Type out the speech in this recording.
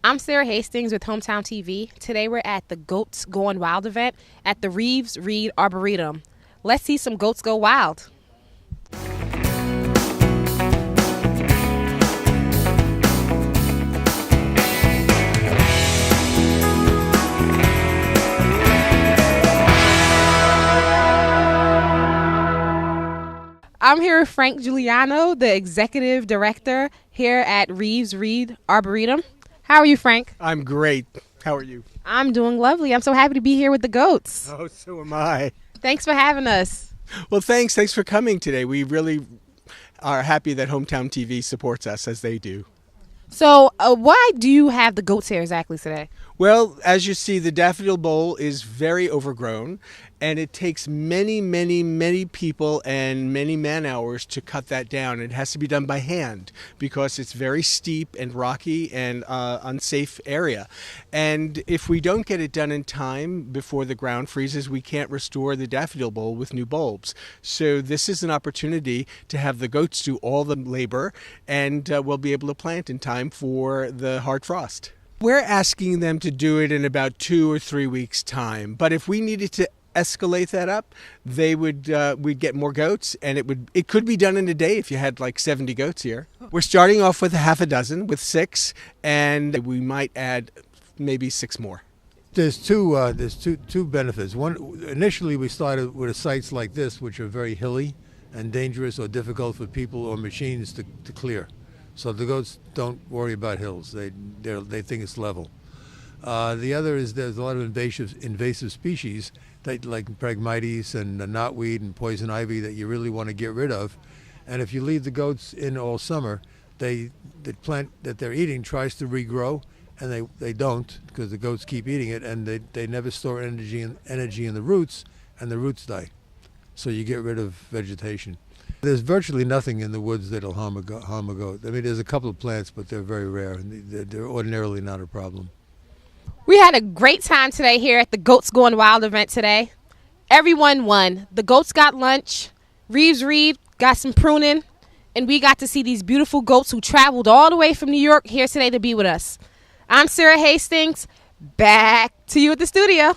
I'm Sarah Hastings with Hometown TV. Today we're at the Goats Going Wild event at the Reeves-Reed Arboretum. Let's see some goats go wild. I'm here with Frank Giuliano, the executive director here at Reeves-Reed Arboretum. How are you, Frank? I'm great. How are you? I'm doing lovely. I'm so happy to be here with the goats. Oh, so am I. Thanks for having us. Well, thanks for coming today. We really are happy that Hometown TV supports us as they do. So why do you have the goats here exactly today? Well, as you see, the Daffodil Bowl is very overgrown, and it takes many people and many man-hours to cut that down. It has to be done by hand because it's very steep and rocky and unsafe area. And if we don't get it done in time before the ground freezes, we can't restore the Daffodil Bowl with new bulbs. So this is an opportunity to have the goats do all the labor, and we'll be able to plant in time for the hard frost. We're asking them to do it in about 2 or 3 weeks' time. But if we needed to escalate that up, we'd get more goats, and it could be done in a day if you had like 70 goats here. We're starting off with half a dozen, with 6, and we might add maybe 6 more. There's two benefits. One, initially we started with sites like this, which are very hilly and dangerous or difficult for people or machines to clear. So the goats don't worry about hills. They think it's level. The other is there's a lot of invasive species like Phragmites and knotweed and poison ivy that you really want to get rid of. And if you leave the goats in all summer, the plant that they're eating tries to regrow, and they don't, because the goats keep eating it, and they never store energy in the roots, and the roots die. So you get rid of vegetation. There's virtually nothing in the woods that'll harm a goat. I mean, there's a couple of plants, but they're very rare, and they're ordinarily not a problem. We had a great time today here at the Goats Going Wild event today. Everyone won. The goats got lunch, Reeves-Reed got some pruning, and we got to see these beautiful goats who traveled all the way from New York here today to be with us. I'm Sarah Hastings. Back to you at the studio.